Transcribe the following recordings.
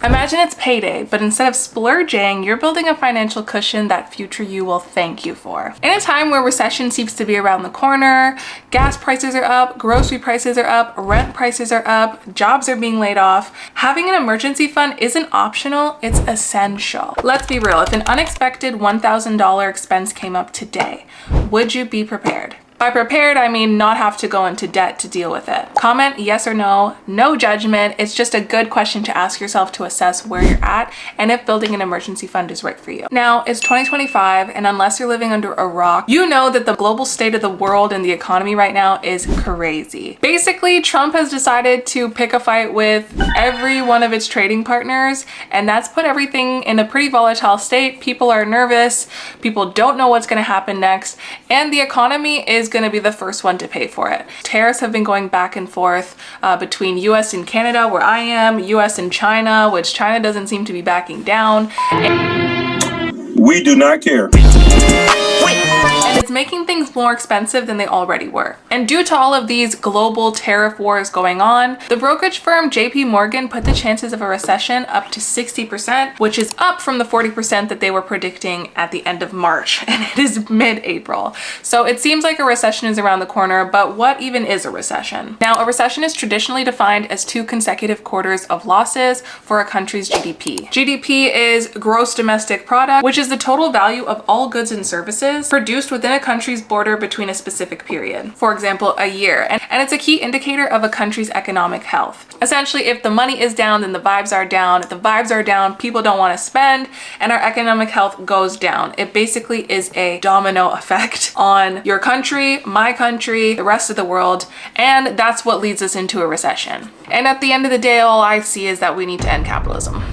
Imagine it's payday, but instead of splurging, you're building a financial cushion that future you will thank you for. In a time where recession seems to be around the corner, gas prices are up, grocery prices are up, rent prices are up, jobs are being laid off, having an emergency fund isn't optional, it's essential. Let's be real, if an unexpected $1,000 expense came up today, would you be prepared? By prepared, I mean not have to go into debt to deal with it. Comment yes or no, no judgment. It's just a good question to ask yourself to assess where you're at and if building an emergency fund is right for you. Now, it's 2025, and unless you're living under a rock, you know that the global state of the world and the economy right now is crazy. Basically, Trump has decided to pick a fight with every one of its trading partners, and that's put everything in a pretty volatile state. People are nervous, people don't know what's gonna happen next, and the economy is going to be the first one to pay for it. Tariffs have been going back and forth between US and Canada, where I am, US and China, which China doesn't seem to be backing down. We do not care. And it's making things more expensive than they already were. And due to all of these global tariff wars going on, the brokerage firm JP Morgan put the chances of a recession up to 60%, which is up from the 40% that they were predicting at the end of March. And it is mid-April. So it seems like a recession is around the corner, but what even is a recession? Now, a recession is traditionally defined as 2 consecutive quarters of losses for a country's GDP. GDP is gross domestic product, which is the total value of all goods and services produced within a country's border between a specific period. For example, a year. And it's a key indicator of a country's economic health. Essentially, if the money is down, then the vibes are down. If the vibes are down, people don't want to spend, and our economic health goes down. It basically is a domino effect on your country, my country, the rest of the world, and that's what leads us into a recession. And at the end of the day, all I see is that we need to end capitalism.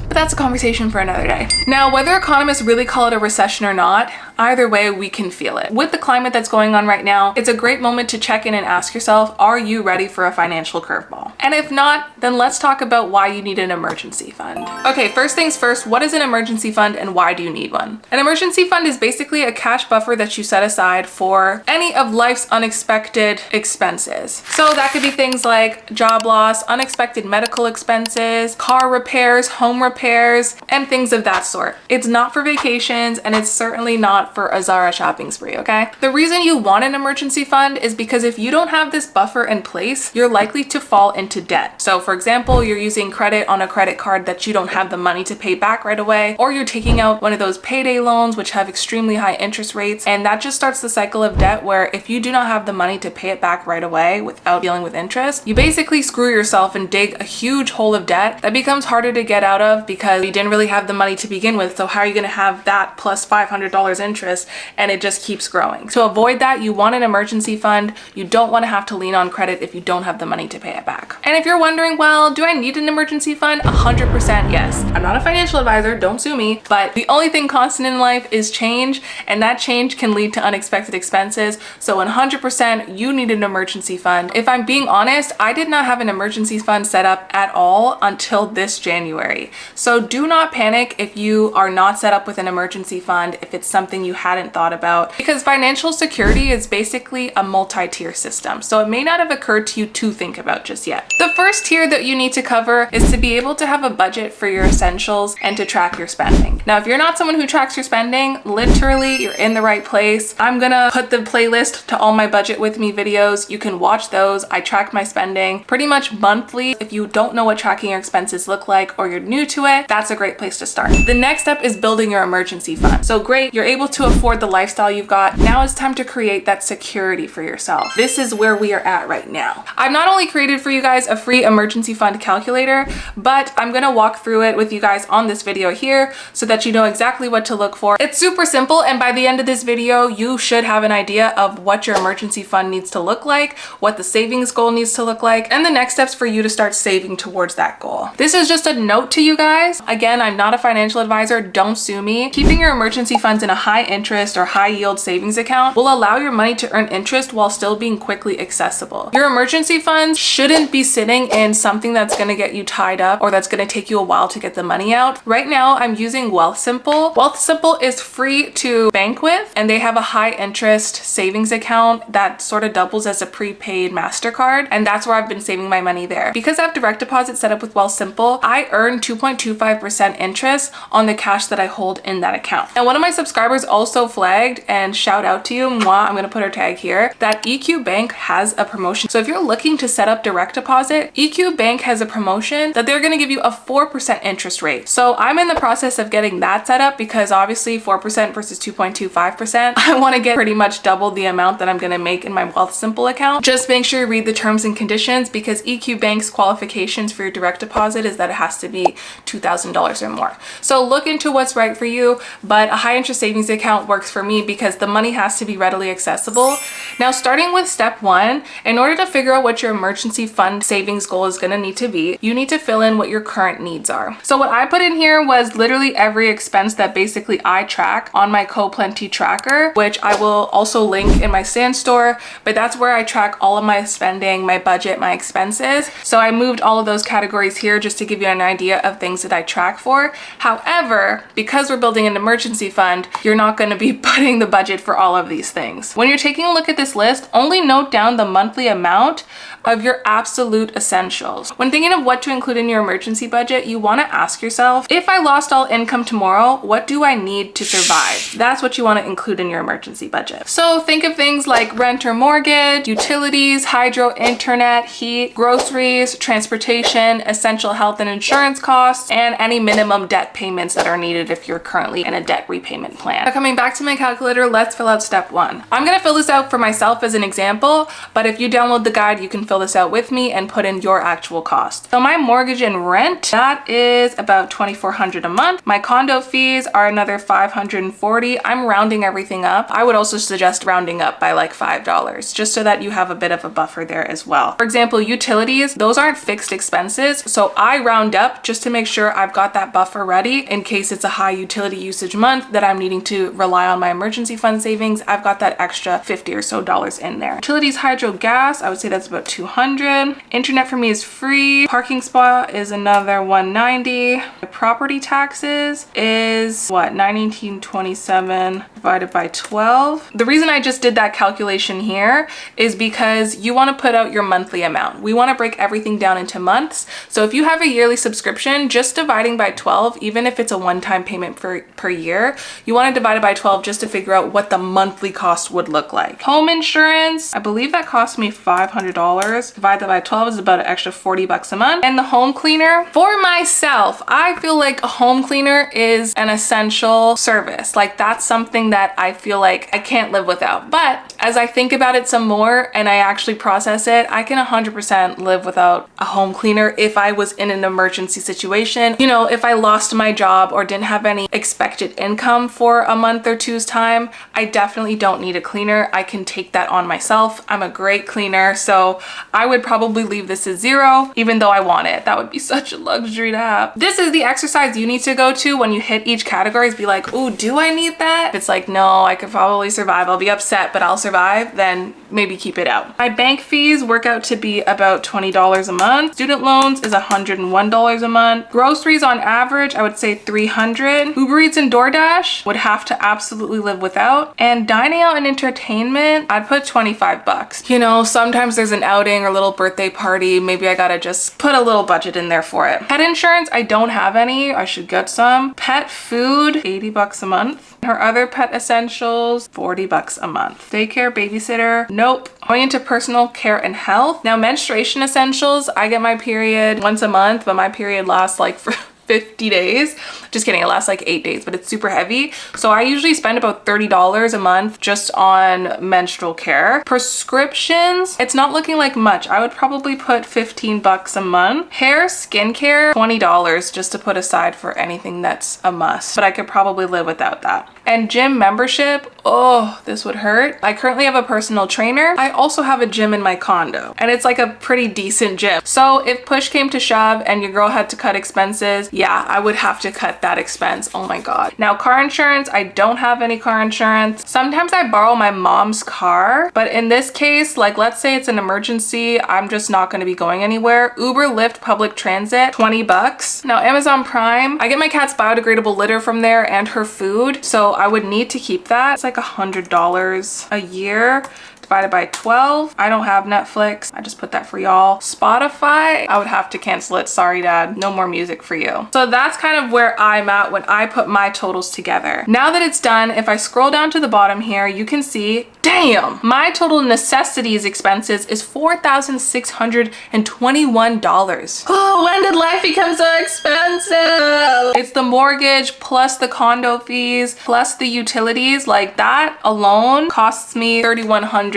But that's a conversation for another day. Now, whether economists really call it a recession or not, either way, we can feel it. With the climate that's going on right now, it's a great moment to check in and ask yourself, are you ready for a financial curveball? And if not, then let's talk about why you need an emergency fund. Okay, first things first, what is an emergency fund and why do you need one? An emergency fund is basically a cash buffer that you set aside for any of life's unexpected expenses. So that could be things like job loss, unexpected medical expenses, car repairs, home repairs, and things of that sort. It's not for vacations, and it's certainly not for a Zara shopping spree, okay? The reason you want an emergency fund is because if you don't have this buffer in place, you're likely to fall into debt. So for example, you're using credit on a credit card that you don't have the money to pay back right away, or you're taking out one of those payday loans which have extremely high interest rates, and that just starts the cycle of debt where if you do not have the money to pay it back right away without dealing with interest, you basically screw yourself and dig a huge hole of debt that becomes harder to get out of because you didn't really have the money to begin with. So how are you going to have that plus $500 interest, and it just keeps growing? To avoid that, you want an emergency fund. You don't want to have to lean on credit if you don't have the money to pay it back. And if you're wondering, well, do I need an emergency fund? 100% yes. I'm not a financial advisor, don't sue me, but the only thing constant in life is change, and that change can lead to unexpected expenses. So 100% you need an emergency fund. If I'm being honest, I did not have an emergency fund set up at all until this January. So do not panic if you are not set up with an emergency fund, if it's something you hadn't thought about, because financial security is basically a multi-tier system. So it may not have occurred to you to think about just yet. The first tier that you need to cover is to be able to have a budget for your essentials and to track your spending. Now, if you're not someone who tracks your spending, literally you're in the right place. I'm gonna put the playlist to all my budget with me videos. You can watch those. I track my spending pretty much monthly. If you don't know what tracking your expenses look like or you're new to it, that's a great place to start. The next step is building your emergency fund. So great, you're able to afford the lifestyle you've got. Now it's time to create that security for yourself. This is where we are at right now. I've not only created for you guys a free emergency fund calculator, but I'm gonna walk through it with you guys on this video here so that you know exactly what to look for. It's super simple, and by the end of this video, you should have an idea of what your emergency fund needs to look like, what the savings goal needs to look like, and the next steps for you to start saving towards that goal. This is just a note to you guys guys. Again, I'm not a financial advisor, don't sue me. Keeping your emergency funds in a high interest or high yield savings account will allow your money to earn interest while still being quickly accessible. Your emergency funds shouldn't be sitting in something that's going to get you tied up or that's going to take you a while to get the money out. Right now, I'm using Wealthsimple. Wealthsimple is free to bank with, and they have a high interest savings account that sort of doubles as a prepaid MasterCard, and that's where I've been saving my money there. Because I have direct deposit set up with Wealthsimple, I earn 2.25% interest on the cash that I hold in that account. And one of my subscribers also flagged, and shout out to you, Mwah, I'm gonna put her tag here, that EQ Bank has a promotion. So if you're looking to set up direct deposit, EQ Bank has a promotion that they're gonna give you a 4% interest rate. So I'm in the process of getting that set up because obviously 4% versus 2.25%, I wanna get pretty much double the amount that I'm gonna make in my Wealthsimple account. Just make sure you read the terms and conditions because EQ Bank's qualifications for your direct deposit is that it has to be $2,000 or more. So look into what's right for you, but a high interest savings account works for me because the money has to be readily accessible. Now, starting with step one, in order to figure out what your emergency fund savings goal is gonna need to be, you need to fill in what your current needs are. So what I put in here was literally every expense that basically I track on my CoPlenty tracker, which I will also link in my Sand store, but that's where I track all of my spending, my budget, my expenses. So I moved all of those categories here just to give you an idea of things that I track for. However, because we're building an emergency fund, you're not going to be putting the budget for all of these things. When you're taking a look at this list, only note down the monthly amount of your absolute essentials. When thinking of what to include in your emergency budget, you want to ask yourself, if I lost all income tomorrow, what do I need to survive? That's what you want to include in your emergency budget. So think of things like rent or mortgage, utilities, hydro, internet, heat, groceries, transportation, essential health and insurance costs, and any minimum debt payments that are needed if you're currently in a debt repayment plan. Now, coming back to my calculator, let's fill out step one. I'm going to fill this out for myself as an example, but if you download the guide, you can fill this out with me and put in your actual cost. So my mortgage and rent, that is about $2,400 a month. My condo fees are another $540. I'm rounding everything up. I would also suggest rounding up by like $5 just so that you have a bit of a buffer there as well. For example, utilities, those aren't fixed expenses. So I round up just to make sure I've got that buffer ready in case it's a high utility usage month that I'm needing to rely on my emergency fund savings. I've got that extra $50 or so in there. Utilities, hydro, gas, I would say that's about $200. Internet for me is free. Parking spot is another $190. My property taxes is what, $19.27 divided by 12. The reason I just did that calculation here is because you want to put out your monthly amount. We want to break everything down into months. So if you have a yearly subscription, just dividing by 12, even if it's a one-time payment per year, you want to divide it by 12 just to figure out what the monthly cost would look like. Home insurance, I believe that cost me $500. Divide that by 12 is about an extra $40 a month. And the home cleaner, for myself, I feel like a home cleaner is an essential service. Like that's something that I feel like I can't live without. But as I think about it some more and I actually process it, I can 100% live without a home cleaner if I was in an emergency situation. You know, if I lost my job or didn't have any expected income for a month or two's time, I definitely don't need a cleaner. I can take that on myself. I'm a great cleaner, so I would probably leave this at 0, even though I want it. That would be such a luxury to have. This is the exercise you need to go to when you hit each category, is be like, ooh, do I need that? If it's like, no, I could probably survive. I'll be upset, but I'll survive, then maybe keep it out. My bank fees work out to be about $20 a month. Student loans is $101 a month. Groceries on average, I would say $300. Uber Eats and DoorDash would have to absolutely live without. And dining out and entertainment, I'd put $25. You know, sometimes there's an outing or little birthday party. Maybe I gotta just put a little budget in there for it. Pet insurance, I don't have any. I should get some. Pet food, $80 a month. Her other pet essentials, $40 a month. Daycare, babysitter, nope. Going into personal care and health. Now, menstruation essentials, I get my period once a month, but my period lasts like for 50 days. Just kidding, it lasts like 8 days, but it's super heavy. So I usually spend about $30 a month just on menstrual care. Prescriptions, it's not looking like much. I would probably put $15 a month. Hair, skincare, $20 just to put aside for anything that's a must, but I could probably live without that. And gym membership, oh, this would hurt. I currently have a personal trainer. I also have a gym in my condo, and it's like a pretty decent gym. So if push came to shove and your girl had to cut expenses, yeah, I would have to cut that expense. Oh my God. Now, car insurance, I don't have any car insurance. Sometimes I borrow my mom's car, but in this case, like let's say it's an emergency, I'm just not going to be going anywhere. Uber, Lyft, public transit, 20 bucks. Now, Amazon Prime, I get my cat's biodegradable litter from there and her food, so I would need to keep that. It's like $100 a year divided by 12. I don't have Netflix. I just put that for y'all. Spotify, I would have to cancel it. Sorry, Dad. No more music for you. So that's kind of where I'm at when I put my totals together. Now that it's done, if I scroll down to the bottom here, you can see, damn, my total necessities expenses is $4,621. Oh, when did life become so expensive? It's the mortgage plus the condo fees plus the utilities. Like that alone costs me $3,100.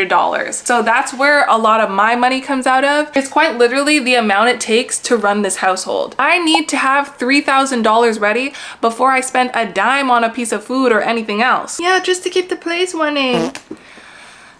So that's where a lot of my money comes out of. It's quite literally the amount it takes to run this household. I need to have $3,000 ready before I spend a dime on a piece of food or anything else. Yeah, just to keep the place running.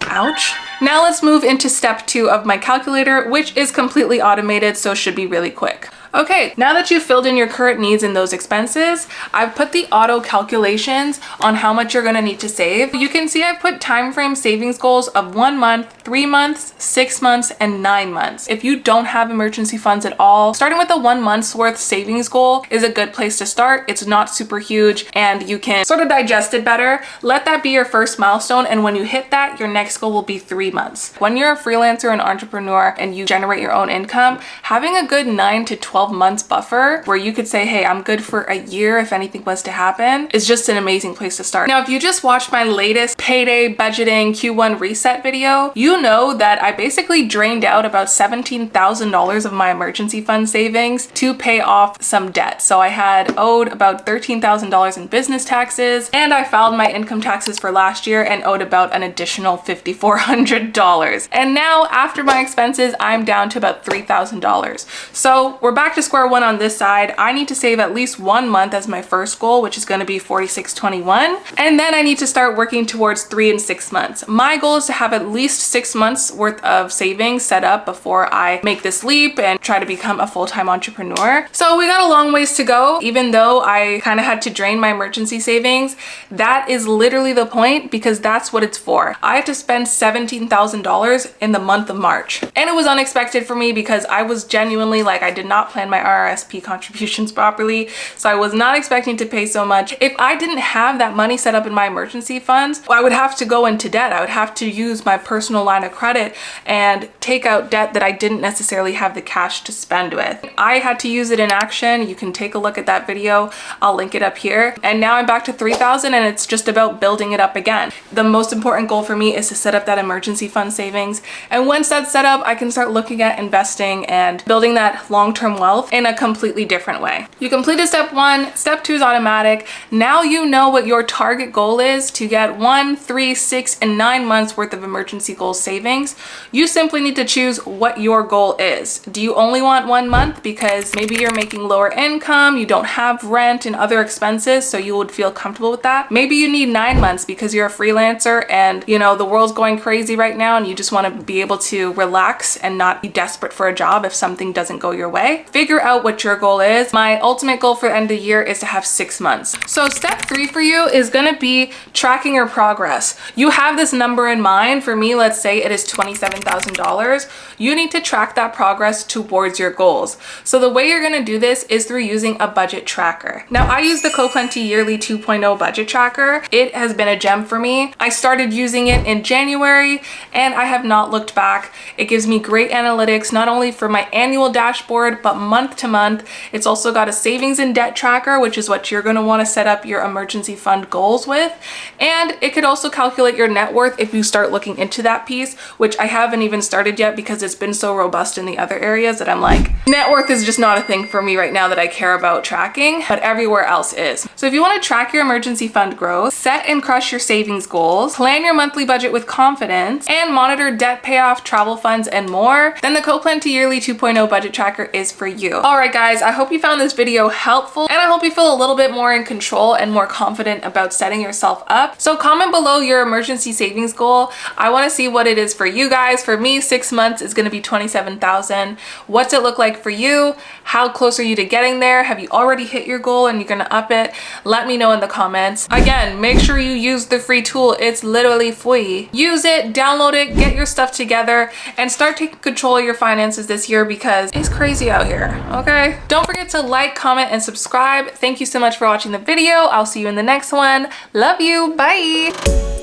Ouch. Now let's move into step 2 of my calculator, which is completely automated, so should be really quick. Okay, now that you've filled in your current needs and those expenses, I've put the auto calculations on how much you're gonna need to save. You can see I've put time frame savings goals of 1 month, 3 months, 6 months, and 9 months. If you don't have emergency funds at all, starting with a 1 month's worth savings goal is a good place to start. It's not super huge and you can sort of digest it better. Let that be your first milestone, and when you hit that, your next goal will be 3 months. When you're a freelancer and entrepreneur and you generate your own income, having a good 9 to 12 months buffer where you could say, hey, I'm good for a year if anything was to happen, is just an amazing place to start. Now, if you just watched my latest payday budgeting Q1 reset video, you know that I basically drained out about $17,000 of my emergency fund savings to pay off some debt. So I had owed about $13,000 in business taxes, and I filed my income taxes for last year and owed about an additional $5,400. And now after my expenses, I'm down to about $3,000. So we're back to square one on this side. I need to save at least 1 month as my first goal, which is going to be $4,621. And then I need to start working towards 3 and 6 months. My goal is to have at least 6 months worth of savings set up before I make this leap and try to become a full-time entrepreneur. So we got a long ways to go. Even though I kind of had to drain my emergency savings, that is literally the point, because that's what it's for. I had to spend $17,000 in the month of March. And it was unexpected for me because I was genuinely like, I did not plan my RRSP contributions properly, so I was not expecting to pay so much. If I didn't have that money set up in my emergency funds, I would have to go into debt. I would have to use my personal line of credit and take out debt that I didn't necessarily have the cash to spend with. I had to use it in action. You can take a look at that video. I'll link it up here. And now I'm back to 3,000, and it's just about building it up again. The most important goal for me is to set up that emergency fund savings. And once that's set up, I can start looking at investing and building that long-term wealth in a completely different way. You completed step 1, step 2 is automatic. Now you know what your target goal is to get 1, 3, 6, and 9 months worth of emergency goal savings. You simply need to choose what your goal is. Do you only want 1 month because maybe you're making lower income, you don't have rent and other expenses, so you would feel comfortable with that? Maybe you need 9 months because you're a freelancer and you know the world's going crazy right now and you just want to be able to relax and not be desperate for a job if something doesn't go your way. Figure out what your goal is. My ultimate goal for the end of the year is to have 6 months. So step 3 for you is going to be tracking your progress. You have this number in mind. For me, let's say it is $27,000. You need to track that progress towards your goals. So the way you're going to do this is through using a budget tracker. Now, I use the KA8PNQ Yearly 2.0 budget tracker. It has been a gem for me. I started using it in January and I have not looked back. It gives me great analytics, not only for my annual dashboard, but month to month. It's also got a savings and debt tracker, which is what you're going to want to set up your emergency fund goals with. And it could also calculate your net worth if you start looking into that piece, which I haven't even started yet because it's been so robust in the other areas that I'm like, net worth is just not a thing for me right now that I care about tracking, but everywhere else is. So if you want to track your emergency fund growth, set and crush your savings goals, plan your monthly budget with confidence, and monitor debt payoff, travel funds, and more, then the KA8PNQ Yearly 2.0 budget tracker is for you. you. All right, guys, I hope you found this video helpful, and I hope you feel a little bit more in control and more confident about setting yourself up. So comment below your emergency savings goal. I want to see what it is for you guys. For me, 6 months is going to be $27,000. What's it look like for you? How close are you to getting there? Have you already hit your goal and you're going to up it? Let me know in the comments. Again, make sure you use the free tool. It's literally free. Use it, download it, get your stuff together, and start taking control of your finances this year because it's crazy out here, okay? Don't forget to like, comment, and subscribe. Thank you so much for watching the video. I'll see you in the next one. Love you. Bye.